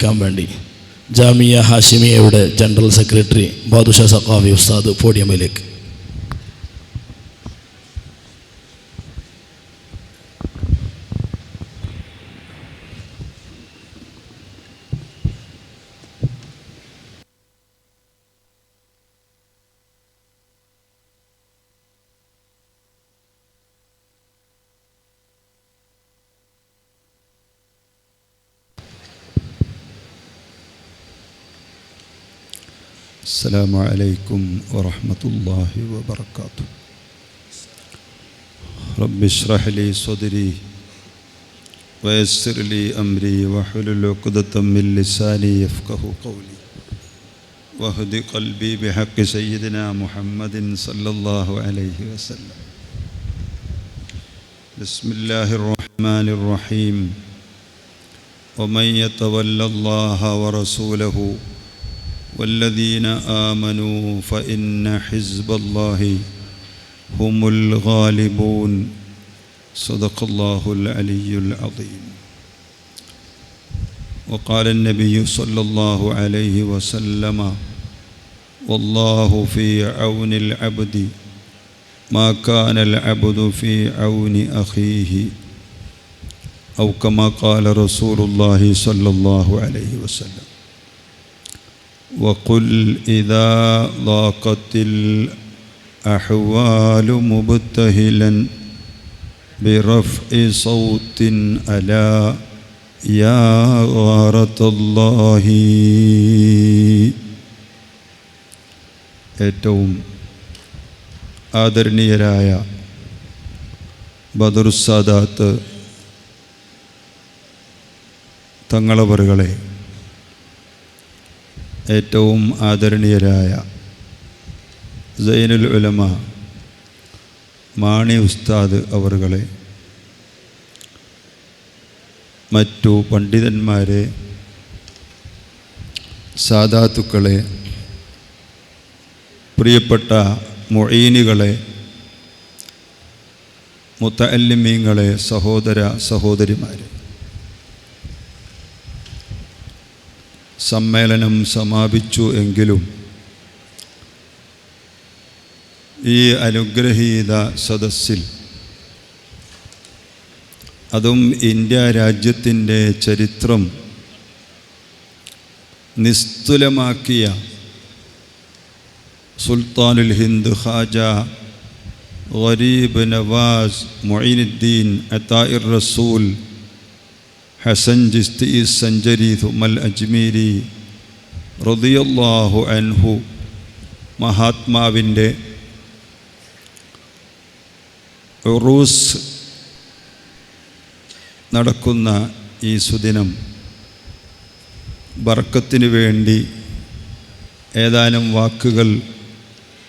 ക്കാൻ വേണ്ടി Jamia ഹാഷിമിയയുടെ general secretary Badusha Saqafi ഉസ്താദ് പോഡിയമിലേക്ക്. السلام عليكم ورحمة الله وبركاته. رب اشرح لي صدري ويسر لي أمري واحلل عقدة من لساني يفقه قولي واهد قلبي بحق سيدنا محمد صلى الله عليه وسلم. بسم الله الرحمن الرحيم. ومن يتول الله ورسوله والذين آمنوا فإن حزب الله هم الغالبون. صدق الله العلي العظيم. وقال النبي صلى الله عليه وسلم والله في عون العبد ما كان العبد في عون أخيه أو كما قال رسول الله صلى الله عليه وسلم. وقل إذا ضاقت الأحوال مبتهلا برفع صوت ألا يا غارة الله. ഏറ്റവും ആദരണീയരായ ബദറുസ്സാദാത്ത് തങ്ങളവറുകളെ, ഏറ്റവും ആദരണീയരായ സൈനുൽ ഉലമ മാണി ഉസ്താദ് അവറുകളെ, മറ്റു പണ്ഡിതന്മാരെ, സാദാത്തുക്കളെ, പ്രിയപ്പെട്ട മുഈനികളെ, മുതഅല്ലിമീങ്ങളെ, സഹോദര സഹോദരിമാരെ, സമ്മേളനം സമാപിച്ചു എങ്കിലും ഈ അനുഗ്രഹീത സദസ്സിൽ, അതും ഇന്ത്യ രാജ്യത്തിൻ്റെ ചരിത്രം നിസ്തുലമാക്കിയ സുൽത്താനുൽ ഹിന്ദ് ഖാജ ഗരീബ് നവാസ് മുഈനുദ്ദീൻ അതാഇർ റസൂൽ ഹസൻ ചിസ്തി സഞ്ചരി തുമൽ അജ്മീരി റളിയല്ലാഹു അൻഹു മഹാത്മാവിൻ്റെ ഉറൂസ് നടക്കുന്ന ഈ സുദിനം ബർക്കത്തിനു വേണ്ടി ഏതാനും വാക്കുകൾ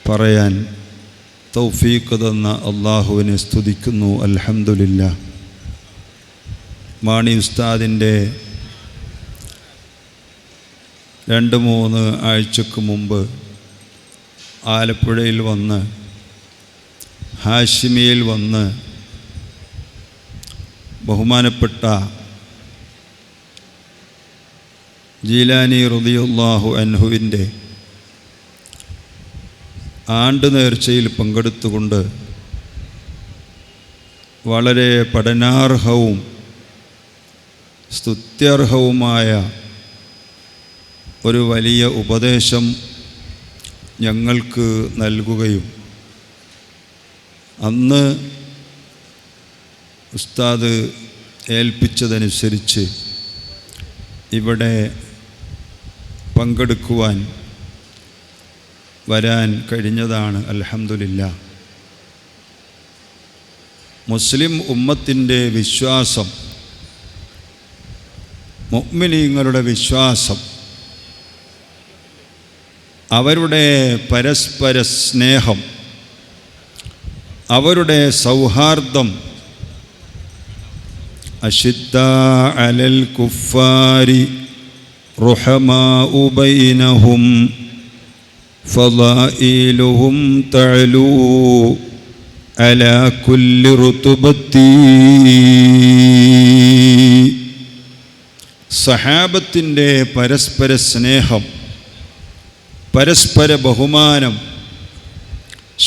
പറയാൻ തൗഫീഖ് തന്ന അള്ളാഹുവിനെ സ്തുതിക്കുന്നു. അൽഹംദുലില്ലാഹ്. മാണി ഉസ്താദിൻ്റെ 2-3 ആഴ്ചക്ക് മുമ്പ് ആലപ്പുഴയിൽ വന്ന്, ഹാഷിമിയിൽ വന്ന്, ബഹുമാനപ്പെട്ട ജീലാനി റളിയല്ലാഹു അൻഹുവിൻ്റെ ആണ്ട് നേർച്ചയിൽ പങ്കെടുത്തുകൊണ്ട് വളരെ പഠനാർഹവും സ്തുത്യർഹവുമായ ഒരു വലിയ ഉപദേശം ഞങ്ങൾക്ക് നൽകുകയും, അന്ന് ഉസ്താദ് ഏൽപ്പിച്ചതനുസരിച്ച് ഇവിടെ പങ്കെടുക്കുവാൻ വരാൻ കഴിഞ്ഞതാണ്. അൽഹംദുലില്ലാഹ്. മുസ്ലിം ഉമ്മത്തിൻ്റെ വിശ്വാസം, മുഅ്മിനീങ്ങളുടെ വിശ്വാസം, അവരുടെ പരസ്പര സ്നേഹം, അവരുടെ സൗഹാർദ്ദം, അശിദ്ദാ അലൽ കുഫാരി റുഹമാഉ ബൈനഹും ഫളായിലുഹും തഅലൂ അലാ കുല്ലി റുതുബത്തി സഹാബത്തിൻ്റെ പരസ്പര സ്നേഹം, പരസ്പര ബഹുമാനം,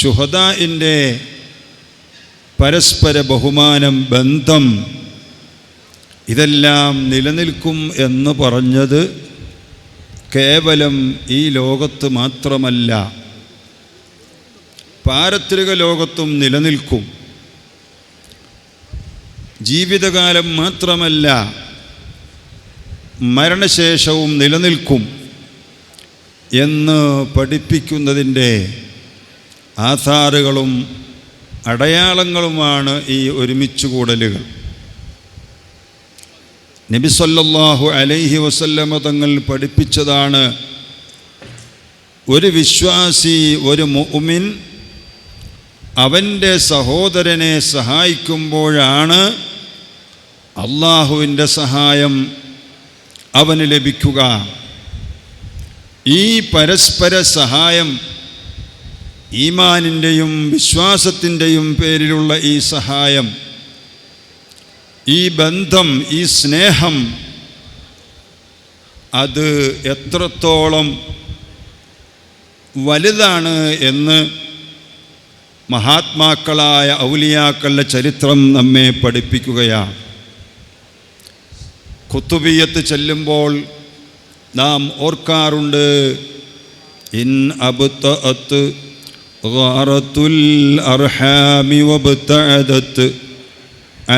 ശുഹദാഇൻ്റെ പരസ്പര ബഹുമാനം, ബന്ധം, ഇതെല്ലാം നിലനിൽക്കും എന്ന് പറഞ്ഞത് കേവലം ഈ ലോകത്ത് മാത്രമല്ല, പാരത്രിക ലോകത്തും നിലനിൽക്കും. ജീവിതകാലം മാത്രമല്ല, മരണശേഷവും നിലനിൽക്കും എന്ന് പഠിപ്പിക്കുന്നതിൻ്റെ ആധാറുകളും അടയാളങ്ങളുമാണ് ഈ ഒരുമിച്ചുകൂടലുകൾ. നബി സല്ലല്ലാഹു അലൈഹി വസല്ലമ തങ്ങൾ പഠിപ്പിച്ചതാണ്, ഒരു വിശ്വാസി, ഒരു മുഅ്മിൻ അവൻ്റെ സഹോദരനെ സഹായിക്കുമ്പോഴാണ് അള്ളാഹുവിൻ്റെ സഹായം അവന് ലഭിക്കുക. ഈ പരസ്പര സഹായം, ഈമാനിൻ്റെയും വിശ്വാസത്തിൻ്റെയും പേരിലുള്ള ഈ സഹായം, ഈ ബന്ധം, ഈ സ്നേഹം, അത് എത്രത്തോളം വലുതാണ് എന്ന് മഹാത്മാക്കളായ ഔലിയാക്കളുടെ ചരിത്രം നമ്മെ പഠിപ്പിക്കുകയാണ്. ഖുതുബിയ്യത്ത് ചെല്ലുമ്പോൾ നാം ഓർക്കാറുണ്ട്, ഇൻ അബ്തഅത് ഗാറത്തുൽ അർഹാമി വബ്തഅദത്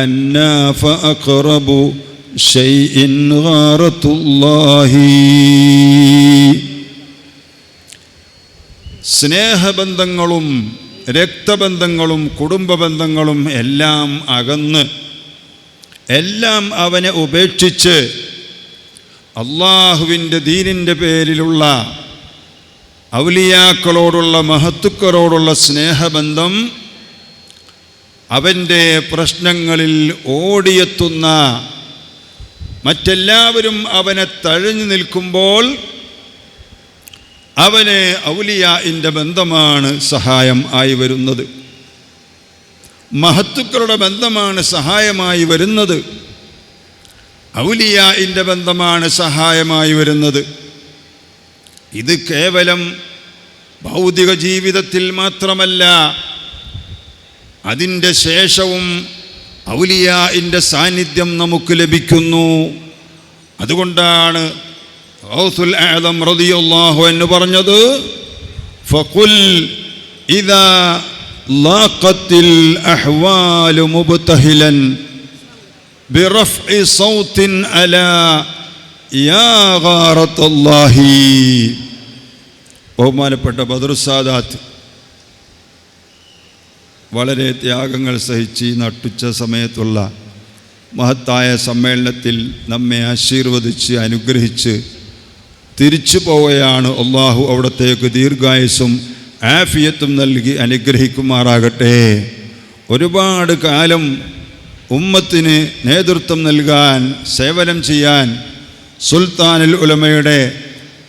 അന്നാ ഫഅഖറബു ഷൈഇൻ ഗാറത്തുല്ലാഹി. സ്നേഹബന്ധങ്ങളും രക്തബന്ധങ്ങളും കുടുംബബന്ധങ്ങളും എല്ലാം അകന്ന്, എല്ലാം അവനെ ഉപേക്ഷിച്ച് അള്ളാഹുവിൻ്റെ ദീനിൻ്റെ പേരിലുള്ള ഔലിയാക്കളോടുള്ള, മഹത്തുക്കളോടുള്ള സ്നേഹബന്ധം അവൻ്റെ പ്രശ്നങ്ങളിൽ ഓടിയെത്തുന്ന, മറ്റെല്ലാവരും അവനെ തഴഞ്ഞു നിൽക്കുമ്പോൾ അവന് ഔലിയാഇൻ്റെ ബന്ധമാണ് സഹായം ആയി വരുന്നത്, മഹത്തുക്കളുടെ ബന്ധമാണ് സഹായമായി വരുന്നത്, ഔലിയാഇൻ്റെ ബന്ധമാണ് സഹായമായി വരുന്നത്. ഇത് കേവലം ഭൗതിക ജീവിതത്തിൽ മാത്രമല്ല, അതിൻ്റെ ശേഷവും ഔലിയാഇൻ്റെ സാന്നിധ്യം നമുക്ക് ലഭിക്കുന്നു. അതുകൊണ്ടാണ് ഗൗസുൽ ആദം റളിയല്ലാഹു അൻഹു പറഞ്ഞത്, ഫഖുൽ ഇദാ ലാഖത്തിൽ അഹ്വാലു മുബ്തഹിലൻ ബിറഫ്ഇ സൗത്തിൻ അലാ യാ ഗാറത്തല്ലാഹി. ബഹുമാനപ്പെട്ട ബദറുസ്സാദാത്ത് വളരെ ത്യാഗങ്ങൾ സഹിച്ച് നട്ടുച്ച സമയത്തുള്ള മഹത്തായ സമ്മേളനത്തിൽ നമ്മെ ആശീർവദിച്ച് അനുഗ്രഹിച്ച് തിരിച്ചു പോവുകയാണ്. അള്ളാഹു അവിടത്തേക്ക് ദീർഘായുസ്സും ആഫിയത്തും നൽകി അനുഗ്രഹിക്കുമാറാകട്ടെ. ഒരുപാട് കാലം ഉമ്മത്തിന് നേതൃത്വം നൽകാൻ, സേവനം ചെയ്യാൻ സുൽത്താനുൽ ഉലമയുടെ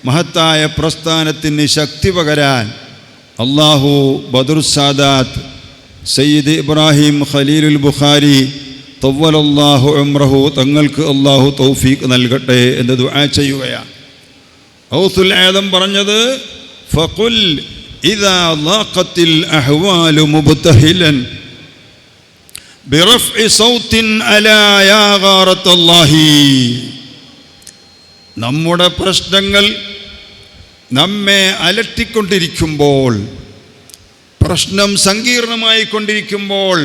മഹത്തായ പ്രസ്ഥാനത്തിന് ശക്തി പകരാൻ അള്ളാഹു ബദറുസ്സാദാത്ത് സയ്യിദ് ഇബ്രാഹിം ഖലീലുൽ ബുഖാരി തവ്വലല്ലാഹു ഉംറഹു തങ്ങൾക്ക് അള്ളാഹു തൗഫീഖ് നൽകട്ടെ എന്ന് ദുആ ചെയ്യുകയാണ്. ഗൗസുൽ ആദം പറഞ്ഞത്, ഫഖുൽ ഇദാ ലാഖത്തിൽ അഹ്വാലു മുബ്തഹിലൻ ബിറഫ്ഇ സൗത്തിൻ അലാ യാ ഗാറത്തല്ലാഹി. നമ്മുടെ പ്രശ്നങ്ങൾ നമ്മെ അലട്ടിക്കൊണ്ടിരിക്കുമ്പോൾ, പ്രശ്നം സങ്കീർണമായി കൊണ്ടിരിക്കുമ്പോൾ,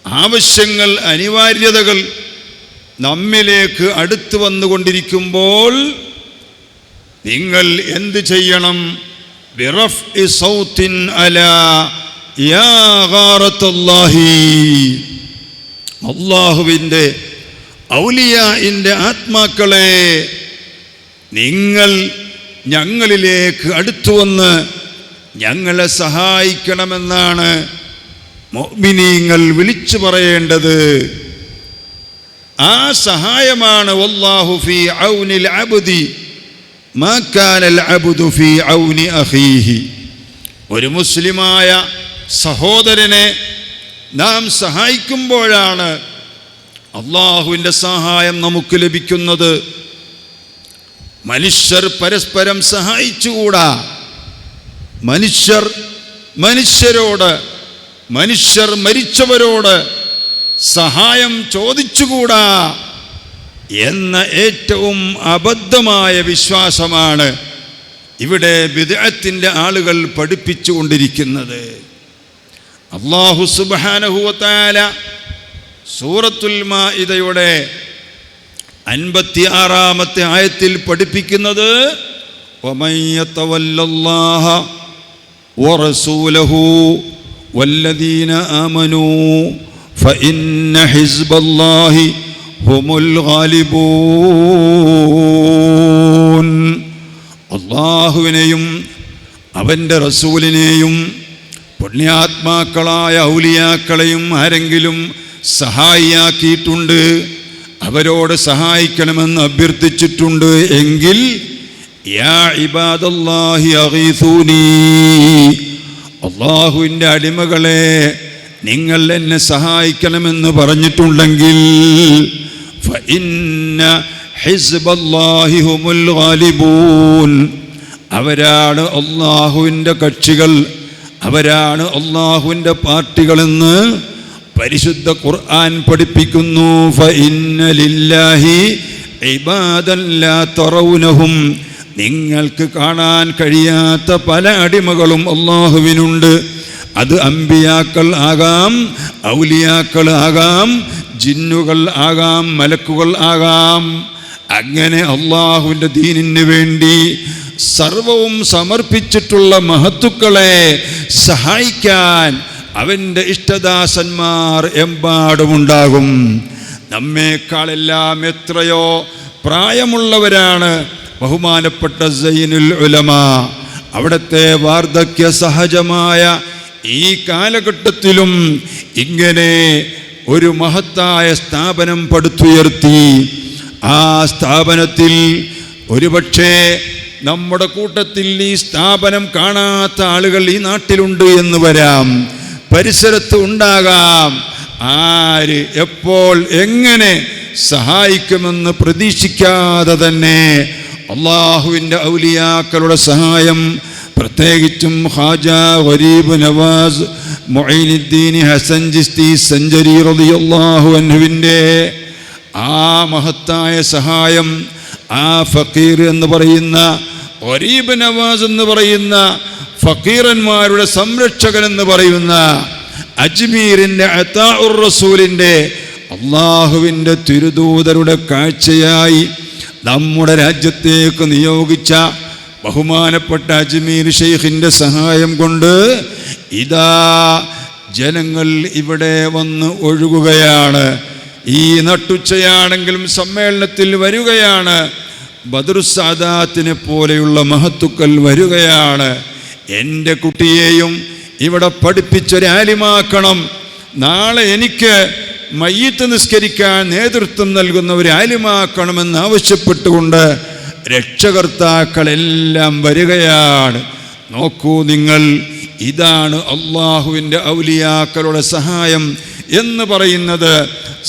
ആവശ്യങ്ങൾ, അനിവാര്യതകൾ നമ്മിലേക്ക് അടുത്തു വന്നുകൊണ്ടിരിക്കുമ്പോൾ നിങ്ങൾ എന്ത് ചെയ്യണം? ബിറഫ്ഇ സൗത്തിൻ അലാ യാ ഗാറത്തല്ലാഹി. അല്ലാഹുവിൻ്റെ ഔലിയാഇൻ്റെ ആത്മാക്കളെ, നിങ്ങൾ ഞങ്ങളിലേക്ക് അടുത്തു വന്ന് ഞങ്ങളെ സഹായിക്കണമെന്നാണ് മുഅ്മിനീങ്ങൾ വിളിച്ചു പറയേണ്ടത്. ആ സഹായമാണ് വല്ലാഹു ഫീ ഔനിൽ അബ്ദി മാ കാനൽ അബ്ദു ഫീ ഔനി അഖീഹി. ഒരു മുസ്ലിമായ സഹോദരനെ നാം സഹായിക്കുമ്പോഴാണ് അള്ളാഹുവിൻ്റെ സഹായം നമുക്ക് ലഭിക്കുന്നത് മനുഷ്യർ പരസ്പരം സഹായിച്ചുകൂടാ. മനുഷ്യരോട്, മനുഷ്യർ മരിച്ചവരോട് സഹായം ചോദിച്ചുകൂടാ എന്ന ഏറ്റവും അബദ്ധമായ വിശ്വാസമാണ് ഇവിടെ ബിദ്അത്തിന്റെ ആളുകൾ പഠിപ്പിച്ചുകൊണ്ടിരിക്കുന്നത്. അല്ലാഹു സുബ്ഹാനഹു വ തആല സൂറത്തുൽ മാഇദയുടെ 56-ാമത്തെ ആയത്തിൽ പഠിപ്പിക്കുന്നത് വമൻ യതവല്ലല്ലാഹ വറസൂലഹു വല്ലദീന ആമനൂ ഫഇന്ന ഹിസ്ബല്ലാഹി ഹുമുൽ ഗാലിബൂൻ. അല്ലാഹുവിനെയും അവൻ്റെ റസൂലിനെയും പുണ്യാത്മാക്കളായ ഔലിയാക്കളെയും ആരെങ്കിലും സഹായിയാക്കിയിട്ടുണ്ട്, അവരോട് സഹായിക്കണമെന്ന് അഭ്യർത്ഥിച്ചിട്ടുണ്ട് എങ്കിൽ യാ ഇബാദല്ലാഹി അഗീസൂനി, അല്ലാഹുവിൻ്റെ അടിമകളെ നിങ്ങൾ എന്നെ സഹായിക്കണമെന്ന് പറഞ്ഞിട്ടുണ്ടെങ്കിൽ ഫഇന്ന ഹിസ്ബല്ലാഹി ഹുമുൽ ഗാലിബൂൻ, അവരാണ് അല്ലാഹുവിൻ്റെ കക്ഷികൾ, അവരാണ് അല്ലാഹുവിൻ്റെ പാർട്ടികളെന്ന് പരിശുദ്ധ ഖുർആൻ പഠിപ്പിക്കുന്നു. ഫഇന്ന ലില്ലാഹി ഇബാദൻ ലാ തറൗനഹും, നിങ്ങൾക്ക് കാണാൻ കഴിയാത്ത പല അടിമകളും അല്ലാഹുവിനുണ്ട്. അത് അമ്പിയാക്കൾ ആകാം, ഔലിയാക്കൾ ആകാം, ജിന്നുകൾ ആകാം, മലക്കുകൾ ആകാം. അങ്ങനെ അല്ലാഹുവിൻ്റെ ദീനിന് വേണ്ടി സർവവും സമർപ്പിച്ചിട്ടുള്ള മഹത്തുക്കളെ സഹായിക്കാൻ അവൻ്റെ ഇഷ്ടദാസന്മാർ എമ്പാടുമുണ്ടാകും. നമ്മേക്കാളെല്ലാം എത്രയോ പ്രായമുള്ളവരാണ് ബഹുമാനപ്പെട്ട സൈനുൽ ഉലമ. അവിടുത്തെ വാർദ്ധക്യ സഹജമായ ഈ കാലഘട്ടത്തിലും ഇങ്ങനെ ഒരു മഹത്തായ സ്ഥാപനം പടുത്തുയർത്തി. ആ സ്ഥാപനത്തിൽ ഒരുപക്ഷേ നമ്മുടെ കൂട്ടത്തിൽ ഈ സ്ഥാപനം കാണാത്ത ആളുകൾ ഈ നാട്ടിലുണ്ട് എന്ന് വരാം, പരിസരത്ത് ഉണ്ടാകാം. ആര് എപ്പോൾ എങ്ങനെ സഹായിക്കുമെന്ന് പ്രതീക്ഷിക്കാതെ തന്നെ അള്ളാഹുവിൻ്റെ ഔലിയാക്കളുടെ സഹായം, പ്രത്യേകിച്ചും ഖാജ ഗരീബ് നവാസ് മുഈനുദ്ദീൻ ഹസൻ ചിസ്തി സഞ്ചരി റളിയല്ലാഹു അൻഹുവിൻ്റെ ആ മഹത്തായ സഹായം, ആ ഫക്കീർ എന്ന് പറയുന്ന ഗരീബ് നവാസ് എന്ന് പറയുന്ന ഫക്കീറന്മാരുടെ സംരക്ഷകൻ എന്ന് പറയുന്ന അജ്മീറിൻ്റെ അതാഉർ റസൂലിൻ്റെ അള്ളാഹുവിൻ്റെ തിരുദൂതരുടെ കാഴ്ചയായി നമ്മുടെ രാജ്യത്തേക്ക് നിയോഗിച്ച ബഹുമാനപ്പെട്ട അജ്മീർ ഷെയ്ഖിൻ്റെ സഹായം കൊണ്ട് ഇതാ ജനങ്ങൾ ഇവിടെ വന്ന് ഒഴുകുകയാണ്. ഈ നട്ടുച്ചയാണെങ്കിലും സമ്മേളനത്തിൽ വരികയാണ്. ബദറുസ്സാദാത്തിനെ പോലെയുള്ള മഹത്തുക്കൾ വരികയാണ്. എൻ്റെ കുട്ടിയെയും ഇവിടെ പഠിപ്പിച്ചൊരാലിമാക്കണം, നാളെ എനിക്ക് മയ്യിത്ത് നിസ്കരിക്കാൻ നേതൃത്വം നൽകുന്ന ഒരു ആലിമാക്കണമെന്ന് ആവശ്യപ്പെട്ടുകൊണ്ട് രക്ഷകർത്താക്കളെല്ലാം വരികയാണ്. നോക്കൂ നിങ്ങൾ, ഇതാണ് അള്ളാഹുവിൻ്റെ ഔലിയാക്കളുടെ സഹായം എന്ന് പറയുന്നത്.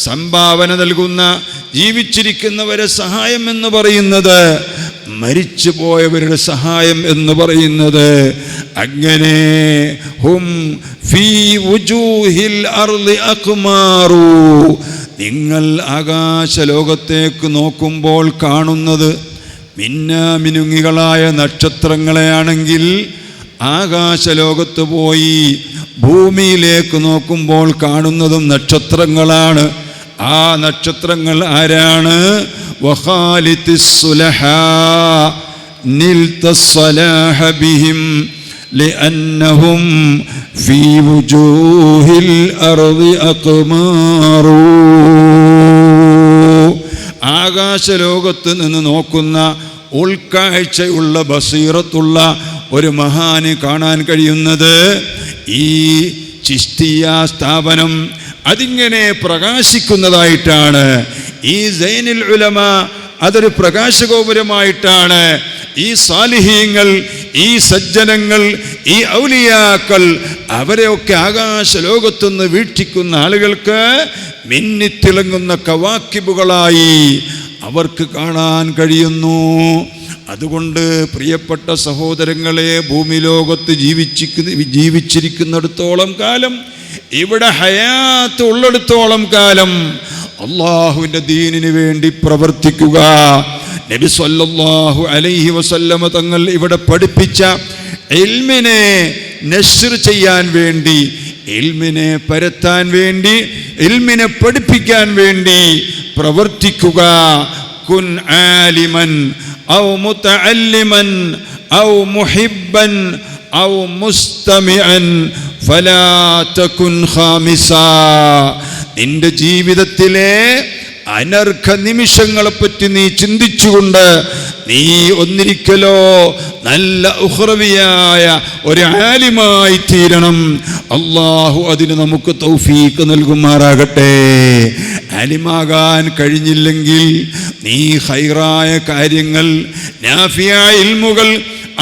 സംഭാവന നൽകുന്ന ജീവിച്ചിരിക്കുന്നവരെ സഹായം എന്ന് പറയുന്നത്, മരിച്ചു പോയവരുടെ സഹായം എന്ന് പറയുന്നത്. അങ്ങനെ ഹും ഫീ വുജൂഹിൽ അർളി അഖ്മാറു, നിങ്ങൾ ആകാശലോകത്തേക്ക് നോക്കുമ്പോൾ കാണുന്നത് മിന്നാമിനുങ്ങികളായ നക്ഷത്രങ്ങളെയാണെങ്കിൽ ആകാശലോകത്ത് പോയി ഭൂമിയിലേക്ക് നോക്കുമ്പോൾ കാണുന്നതും നക്ഷത്രങ്ങളാണ്. ആ നക്ഷത്രങ്ങൾ ആരാണ്? വഖാലിത്തിസ് സുലഹാ നിൽതസ് സലാഹ ബിഹിം ലിഅന്നഹും ഫീ വുജൂഹിൽ അർളി അഖ്മാറു. ആകാശലോകത്ത് നിന്ന് നോക്കുന്ന ഉൾക്കാഴ്ചയുള്ള ബസീറത്തുള്ള ഒരു മഹാന് കാണാൻ കഴിയുന്നത് ഈ ചിശ്തിയ സ്ഥാപനം അതിങ്ങനെ പ്രകാശിക്കുന്നതായിട്ടാണ്. ഈ സൈനുൽ ഉലമ അതൊരു പ്രകാശഗോപുരമായിട്ടാണ് ഈ സാലിഹീങ്ങൾ, ഈ സജ്ജനങ്ങൾ, ഈ ഔലിയാക്കൾ, അവരെയൊക്കെ ആകാശ ലോകത്തുനിന്ന് വീക്ഷിക്കുന്ന ആളുകൾക്ക് മിന്നിത്തിളങ്ങുന്ന കവാക്കിബുകളായി അവർക്ക് കാണാൻ കഴിയുന്നു. അതുകൊണ്ട് പ്രിയപ്പെട്ട സഹോദരങ്ങളെ, ഭൂമി ലോകത്ത് ജീവിച്ചിരിക്കുന്നിടത്തോളം കാലം, ഇവിടെ ഹയാത്ത് ഉള്ളിടത്തോളം കാലം അള്ളാഹുവിൻ്റെ ദീനിന് വേണ്ടി പ്രവർത്തിക്കുക. നബി സല്ലല്ലാഹു അലൈഹി വസല്ലമ തങ്ങൾ ഇവിടെ പഠിപ്പിച്ച ഇൽമിനെ നശ്ർ ചെയ്യാൻ വേണ്ടി, ഇൽമിനെ പരത്താൻ വേണ്ടി, ഇൽമിനെ പഠിപ്പിക്കാൻ വേണ്ടി പ്രവർത്തിക്കുക. കുൻ ആലിമൻ ഔ മുതഅല്ലിമൻ ഔ മുഹിബ്ബൻ ഔ മുസ്തമിഅൻ ഫലാ തകുൻ ഖാമിസാ. നിന്റെ ജീവിതത്തിലെ അനർഘ നിമിഷങ്ങളെപ്പറ്റി നീ ചിന്തിച്ചുകൊണ്ട് നീ ഒന്നിരിക്കലോ നല്ല ഉഖ്റവിയായ ഒരു ആലിമായി തീരണം. അള്ളാഹു അതിന് നമുക്ക് തൗഫീഖ് നൽകുമാറാകട്ടെ. ആലിമാകാൻ കഴിഞ്ഞില്ലെങ്കിൽ നീ ഖൈറായ കാര്യങ്ങൾ, നാഫിയായ ഇൽമുകൾ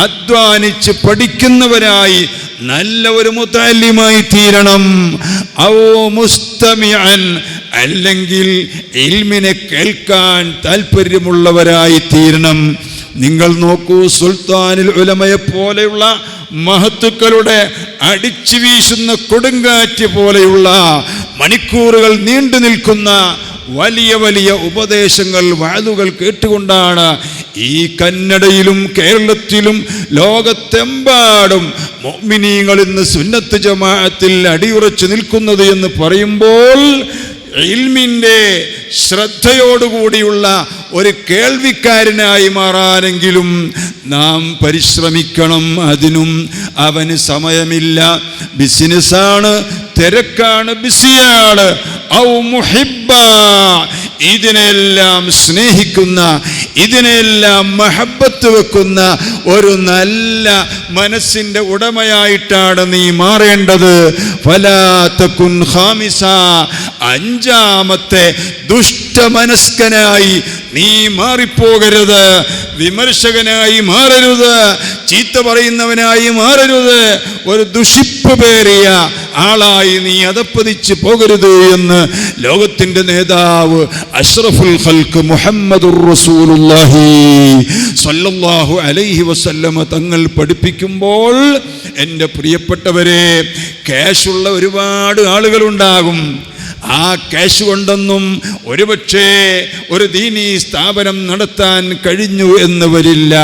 അധ്വാനിച്ച് പഠിക്കുന്നവരായി നല്ല ഒരു മുതഅല്ലിമായി തീരണം. ഔ മുസ്തമിഅൻ, അല്ലെങ്കിൽ ഇൽമിനെ കേൾക്കാൻ താല്പര്യമുള്ളവരായി തീരണം. നിങ്ങൾ നോക്കൂ, സുൽത്താനുൽ ഉലമയെ പോലെയുള്ള മഹത്തുക്കളുടെ അടിച്ചു വീശുന്ന കൊടുങ്കാറ്റ് പോലെയുള്ള മണിക്കൂറുകൾ നീണ്ടു നിൽക്കുന്ന വലിയ വലിയ ഉപദേശങ്ങൾ, വഅദുകൾ കേട്ടുകൊണ്ടാണ് ഈ കന്നഡയിലും കേരളത്തിലും ലോകത്തെമ്പാടും മുഅ്മിനീങ്ങൾ ഇന്ന് സുന്നത്ത് ജമാഅത്തിൽ അടിയുറച്ചു നിൽക്കുന്നത് എന്ന് പറയുമ്പോൾ, ഇൽമിൻ്റെ ശ്രദ്ധയോടുകൂടിയുള്ള ഒരു കേൾവിക്കാരനായി മാറാനെങ്കിലും നാം പരിശ്രമിക്കണം. അതിനും അവന് സമയമില്ല. ബിസിനസ്സാണ്, തിരക്കാണ്, ബിസിയാണ്. ഔ മുഹിബ്ബ, ഇതിനെല്ലാം സ്നേഹിക്കുന്ന, ഇതിനെല്ലാം മഹബത്ത് വെക്കുന്ന ഒരു നല്ല മനസ്സിൻ്റെ ഉടമയായിട്ടാണ് നീ മാറേണ്ടത്. ഫലാ തകുൻ ഖാമിസ, അഞ്ചാമത്തെ ദുഷ്ടമനസ്കനായി നീ മാറിപ്പോകരുത്. വിമർശകനായി മാറരുത്, ചീത്ത പറയുന്നവനായി മാറരുത്, ഒരു ദുഷിപ്പ് പേറിയ ആളായി നീ അധപ്പതിച്ച് പോകരുത് എന്ന് ലോകത്തിൻ്റെ നേതാവ് അഷ്റഫുൽ ഖൽഖ് മുഹമ്മദുർ റസൂലുള്ളാഹി സ്വല്ലല്ലാഹു അലൈഹി വസല്ലമ തങ്ങൾ പഠിപ്പിക്കുമ്പോൾ, എൻ്റെ പ്രിയപ്പെട്ടവരെ, ക്യാഷുള്ള ഒരുപാട് ആളുകളുണ്ടാകും. ആ ക്യാഷ് കൊണ്ടൊന്നും ഒരുപക്ഷേ ഒരു ദീനീ സ്ഥാപനം നടത്താൻ കഴിഞ്ഞു എന്ന് വരില്ല.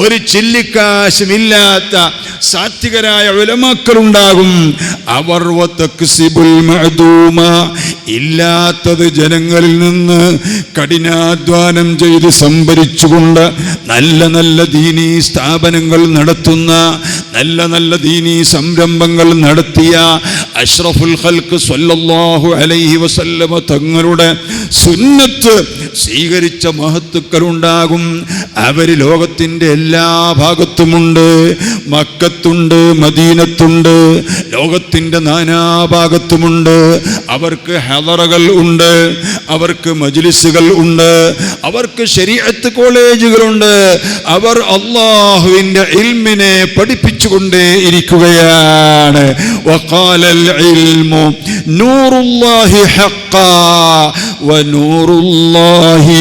ഒരു ചില്ലിക്കാശുമില്ലാത്ത സാത്വികരായ ഉലമാക്കളുണ്ടാകും. അവർ വതക്സിബുൽ മഅദൂമ, ഇല്ലാത്തത് ജനങ്ങളിൽ നിന്ന് കഠിനാധ്വാനം ചെയ്ത് സംഭരിച്ചുകൊണ്ട് നല്ല നല്ല ദീനീ സ്ഥാപനങ്ങൾ നടത്തുന്ന, നല്ല നല്ല ദീനീ സംരംഭങ്ങൾ നടത്തിയ അഷ്റഫുൽ ഖൽഖ് സ്വല്ലല്ലാഹു അലൈഹി വസല്ലമ തങ്ങളുടെ സുന്നത്ത് സ്വീകരിച്ച മഹത്തുക്കളുണ്ടാകും. അവർ ലോകത്തിൻ്റെ എല്ലാ ഭാഗത്തുമുണ്ട്. മക്കത്തുണ്ട്, മദീനത്തുണ്ട്, ലോകത്തിൻ്റെ നാനാഭാഗത്തുമുണ്ട്. അവർക്ക് ഹദറകൾ ഉണ്ട്, അവർക്ക് മജ്ലിസുകൾ ഉണ്ട്, അവർക്ക് ശരീഅത്ത് കോളേജുകളുണ്ട്. അവർ അല്ലാഹുവിൻ്റെ ഇൽമിനെ പഠിപ്പിച്ചുകൊണ്ടേ ഇരിക്കുകയാണ്. വഖാലൽ ഇൽമു നൂറുല്ലാഹി ഹഖ്ഖാ വനൂറുല്ലാഹി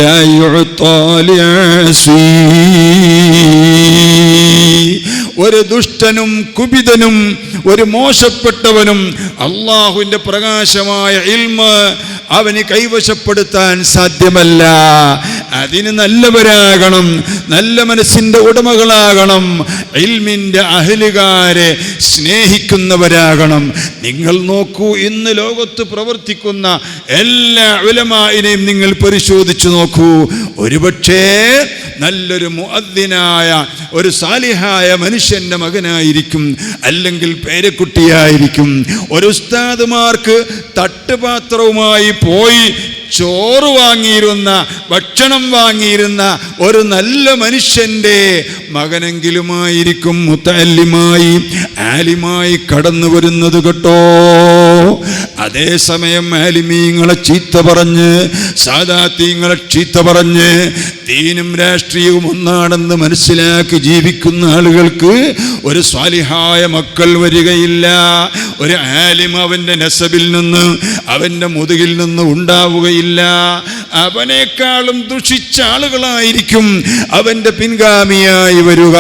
ലാ യുഅ്താ ലിഅസീ. ഒരു ദുഷ്ടനും കുപിതനും ഒരു മോശപ്പെട്ടവനും അള്ളാഹുവിൻ്റെ പ്രകാശമായ ഇൽമ് അവന് കൈവശപ്പെടുത്താൻ സാധ്യമല്ല. അതിന് നല്ലവരാകണം, നല്ല മനസ്സിൻ്റെ ഉടമകളാകണം, ഇൽമിൻ്റെ അഹ്ലുകാരെ സ്നേഹിക്കുന്നവരാകണം. നിങ്ങൾ നോക്കൂ, ഇന്ന് ലോകത്ത് പ്രവർത്തിക്കുന്ന എല്ലാ ഉലമാഇനെയും നിങ്ങൾ പരിശോധിച്ചു നോക്കൂ. ഒരുപക്ഷേ നല്ലൊരു മുഅദ്ദിനായ ഒരു സാലിഹായ മനുഷ്യൻ്റെ മകനായിരിക്കും, അല്ലെങ്കിൽ പേരക്കുട്ടിയായിരിക്കും. ഒരു ഉസ്താദുമാർക്ക് തട്ടുപാത്രവുമായി പോയി ചോറ് വാങ്ങിയിരുന്ന, ഭക്ഷണം വാങ്ങിയിരുന്ന ഒരു നല്ല മനുഷ്യൻ്റെ മകനെങ്കിലുമായിരിക്കും മുതഅല്ലിമായി, ആലിമായി കടന്നു വരുന്നത് കേട്ടോ. അതേസമയം ആലിമീങ്ങളെ ചീത്ത പറഞ്ഞ്, സാദാത്തീങ്ങളെ ചീത്ത പറഞ്ഞ് ദീനും രാഷ്ട്രീയവും ഒന്നാണെന്ന് മനസ്സിലാക്കി ജീവിക്കുന്ന ആളുകൾക്ക് ഒരു സ്വാലിഹായ മക്കൾ വരികയില്ല. ഒരു ആലിം അവൻ്റെ നസബിൽ നിന്ന്, അവൻ്റെ മുതുകിൽ നിന്ന് ഉണ്ടാവുകയില്ല. അവനേക്കാളും ദുഷിച്ച ആളുകളായിരിക്കും അവൻ്റെ പിൻഗാമിയായി വരിക.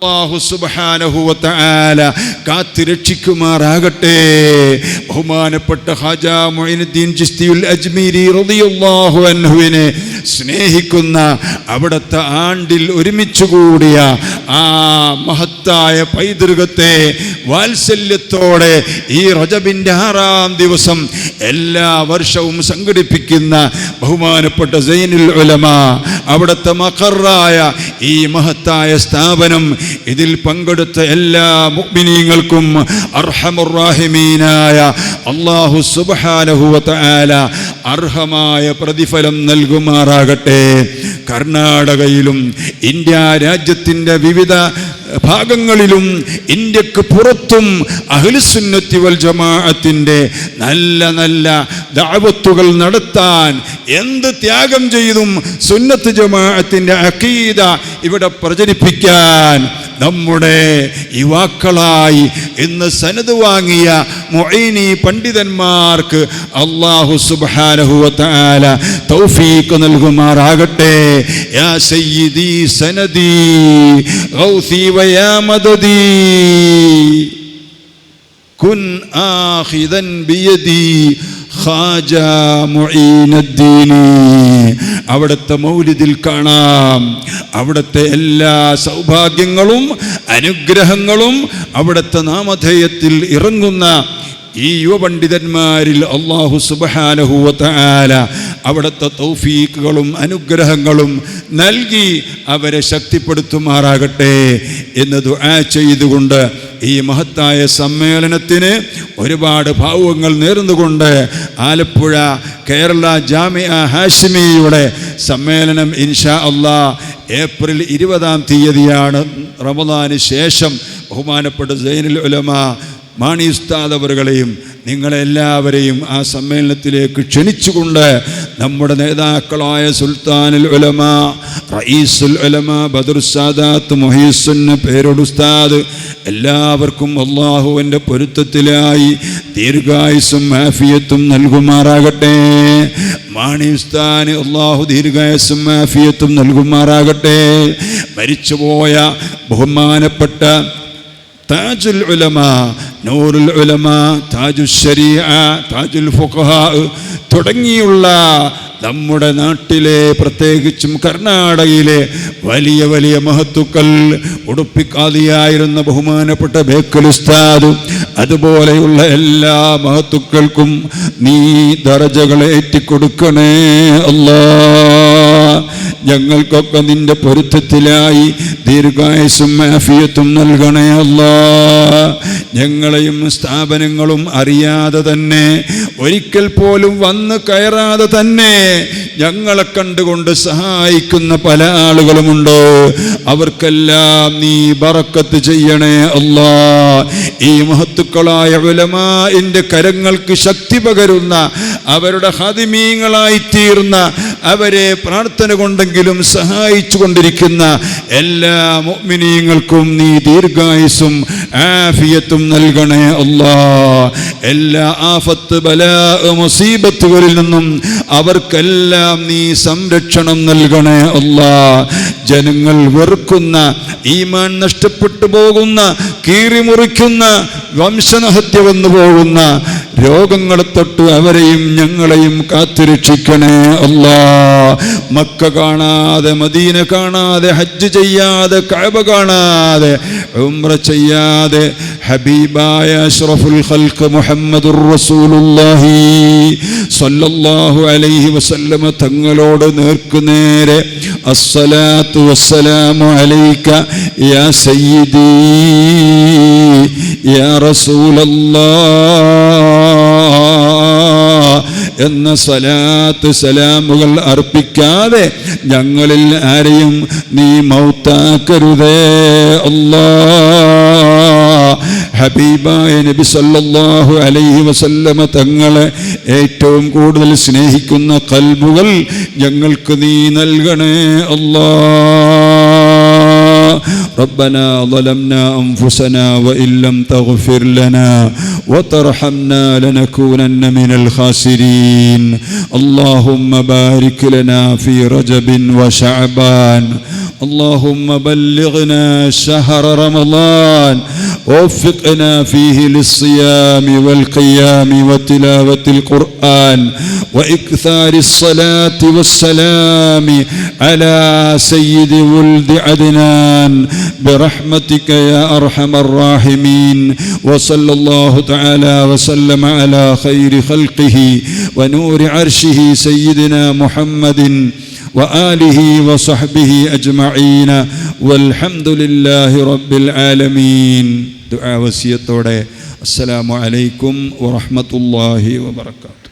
അല്ലാഹു സുബ്ഹാനഹു വ തആല കാത്തുരക്ഷിക്കുമാറാകട്ടെ. ബഹുമാനപ്പെട്ട ഖാജാ മുഈനുദ്ദീൻ ചിശ്തിയുൽ അജ്മീരി റളിയല്ലാഹു അൻഹുവിനെ സ്നേഹിക്കുന്ന, അവിടുത്തെ ആണ്ടിൽ ഒരുമിച്ച് കൂടിയ ആ മഹത്തായ പൈതൃകത്തെ വാത്സല്യത്തോടെ ഈ റജബിൻ്റെ 6-ാം ദിവസം എല്ലാ വർഷവും സംഘടിപ്പിക്കുന്ന ബഹുമാനപ്പെട്ട സൈനുൽ ഉലമ, അവിടുത്തെ മഖറായ ഈ മഹത്തായ സ്ഥാപനം, ഇതിൽ പങ്കെടുത്ത എല്ലാ മുഅ്മിനീങ്ങൾക്കും അർഹമുർ റഹീമീനായ അല്ലാഹു സുബ്ഹാനഹു വ തആല അർഹമായ പ്രതിഫലം നൽകുമാറാകട്ടെ. കർണാടകയിലും ഇന്ത്യ രാജ്യത്തിൻ്റെ വിവിധ ഭാഗങ്ങളിലും ഇന്ത്യക്ക് പുറത്തും അഹ്ലുസുന്നത്തി വൽ ജമാഅത്തിൻ്റെ നല്ല നല്ല ദഅവത്തുകൾ നടത്താൻ എന്ത് ത്യാഗം ചെയ്തും സുന്നത്ത് ജമാഅത്തിൻ്റെ അഖീദ ഇവിടെ പ്രചരിപ്പിക്കാൻ നമ്മുടെ യുവാക്കളായി ഇന്ന് സനദ് വാങ്ങിയ മുഈനി പണ്ഡിതന്മാർക്ക് അല്ലാഹു സുബ്ഹാനഹു വ തആല തൗഫീഖ് നൽകുമാറാകട്ടെ. യാ സയ്യിദി സനദി ഗൗസി വയാ മദദി കുൻ ആഖിദൻ ബിയദി ഖാജാ മുഈനുദ്ദീനി. അവിടുത്തെ മൗലിദിൽ കാണാം അവിടുത്തെ എല്ലാ സൗഭാഗ്യങ്ങളും അനുഗ്രഹങ്ങളും അവിടുത്തെ നാമധേയത്തിൽ ഇറങ്ങുന്ന ഈ യുവപണ്ഡിതന്മാരിൽ അല്ലാഹു സുബ്ഹാനഹു വ തആല അവിടുത്തെ തൗഫീഖുകളും അനുഗ്രഹങ്ങളും നൽകി അവരെ ശക്തിപ്പെടുത്തുമാറാകട്ടെ എന്ന് ദുആ ചെയ്തുകൊണ്ട് ഈ മഹത്തായ സമ്മേളനത്തിന് ഒരുപാട് ഭാവുകങ്ങൾ നേർന്നുകൊണ്ട് ആലപ്പുഴ കേരള ജാമിഅ ഹാഷിമിയുടെ സമ്മേളനം ഇൻഷാ അല്ലാഹ് ഏപ്രിൽ 20-ാം തീയതിയാണ്. റമദാന് ശേഷം ബഹുമാനപ്പെട്ട സൈനുൽ ഉലമ മാണി ഉസ്താദ് അവറുകളെയും നിങ്ങളെല്ലാവരെയും ആ സമ്മേളനത്തിലേക്ക് ക്ഷണിച്ചുകൊണ്ട് നമ്മുടെ നേതാക്കളായ സുൽത്താനുൽ ഉലമ, റഈസുൽ ഉലമ, ബദർ സാദാത്ത്, മുഹീസുന്ന പേരോട് ഉസ്താദ് എല്ലാവർക്കും അല്ലാഹുവിൻ്റെ പൊരുത്തത്തിലായി ദീർഘായുസ്സും ആഫിയത്തും നൽകുമാറാകട്ടെ. മാണി ഉസ്താദിന് അല്ലാഹു ദീർഘായുസ്സും ആഫിയത്തും നൽകുമാറാകട്ടെ. മരിച്ചുപോയ ബഹുമാനപ്പെട്ട താജുൽ ഉലമ, നൂറുൽ ഉലമ, താജുൽ ശരീഅ, താജുൽ ഫുഖഹാ തുടങ്ങിയുള്ള നമ്മുടെ നാട്ടിലെ പ്രത്യേകിച്ചും കർണാടകയിലെ വലിയ വലിയ മഹത്തുക്കൾ, ഉടുപ്പി ഖാദിയായിരുന്ന ബഹുമാനപ്പെട്ട ബേക്കൽ ഉസ്താദ്, അതുപോലെയുള്ള എല്ലാ മഹത്തുക്കൾക്കും നീ ദറജകളെ ഏറ്റിക്കൊടുക്കണേ അല്ലാഹ്. ഞങ്ങൾക്കൊക്കെ നിന്റെ പൊരുത്തത്തിലായി ദീർഘായുസ്സും ആഫിയത്തും നൽകണേ അല്ലാഹ്. ഞങ്ങളെയും സ്ഥാപനങ്ങളും അറിയാതെ തന്നെ, ഒരിക്കൽ പോലും വന്ന് കയറാതെ തന്നെ ഞങ്ങളെ കണ്ടുകൊണ്ട് സഹായിക്കുന്ന പല ആളുകളുമുണ്ട്. അവർക്കെല്ലാം നീ ബറക്കത്ത് ചെയ്യണേ അല്ലാഹ്. ഈ മഹത്തുക്കളായ ഉലമാഇന്റെ കരങ്ങൾക്ക് ശക്തി പകരുന്ന, അവരുടെ ഖാദിമീങ്ങളായി തീർന്ന, അവരെ പ്രാർത്ഥന കൊണ്ടെങ്കിലും സഹായിച്ചു കൊണ്ടിരിക്കുന്ന എല്ലാ മുഅ്മിനീങ്ങൾക്കും നീ ദീർഘായുസ്സും ആഫിയത്തും നൽകണേ അല്ലാഹ്. എല്ലാ ആഫത്ത്, ബലാ, മുസീബത്തുകളിൽ നിന്നും അവർക്കെല്ലാം നീ സംരക്ഷണം നൽകണേ അല്ലാഹ്. ജനങ്ങൾ വെറുക്കുന്ന, ഈമാൻ നഷ്ടപ്പെട്ടു പോകുന്ന, കീറിമുറിക്കുന്ന, വംശനഹത്യ വന്നു പോകുന്ന രോഗങ്ങളെ തൊട്ട് അവരെയും ഞങ്ങളെയും കാത്തുരക്ഷിക്കണേ അല്ലാഹ്. മക്ക കാണാതെ, മദീന കാണാതെ, ഹജ്ജ് ചെയ്യാതെ, കഅബ കാണാതെ, ഉംറ ചെയ്യാതെ ഹബീബായ അഷ്റഫുൽ ഖൽഖ് മുഹമ്മദുർ റസൂലുള്ളാഹി സ്വല്ലല്ലാഹു അലൈഹി വസല്ലമ തങ്ങളോട് നേർക്കുനേരെ അസ്സലാത്തു വസ്സലാമു അലൈക യാ സയ്യിദി യാ റസൂലല്ലാഹ് എന്ന സലാത്ത് സലാമുകൾ അർപ്പിക്കാതെ ഞങ്ങളിൽ ആരെയും നീ മൗത്താക്കരുതേ അല്ലാഹ്. ഹബീബായ നബി സല്ലല്ലാഹു അലൈഹി വസല്ലമ തങ്ങളെ ഏറ്റവും കൂടുതൽ സ്നേഹിക്കുന്ന ഖൽബുകൾ ഞങ്ങൾക്ക് നീ നൽകണേ അല്ലാഹ്. ربنا ظلمنا أنفسنا وإن لم تغفر لنا وترحمنا لنكونن من الخاسرين. اللهم بارك لنا في رجب وشعبان. اللهم بلغنا شهر رمضان ووفقنا فيه للصيام والقيام وتلاوة القرآن وإكثار الصلاة والسلام على سيد ولد عدنان برحمتك يا أرحم الراحمين. وصلى الله تعالى وسلم على خير خلقه ونور عرشه سيدنا محمد وآله وصحبه أجمعين والحمد لله رب العالمين. دعاء وصيتوടെ السلام عليكم ورحمة الله وبركاته.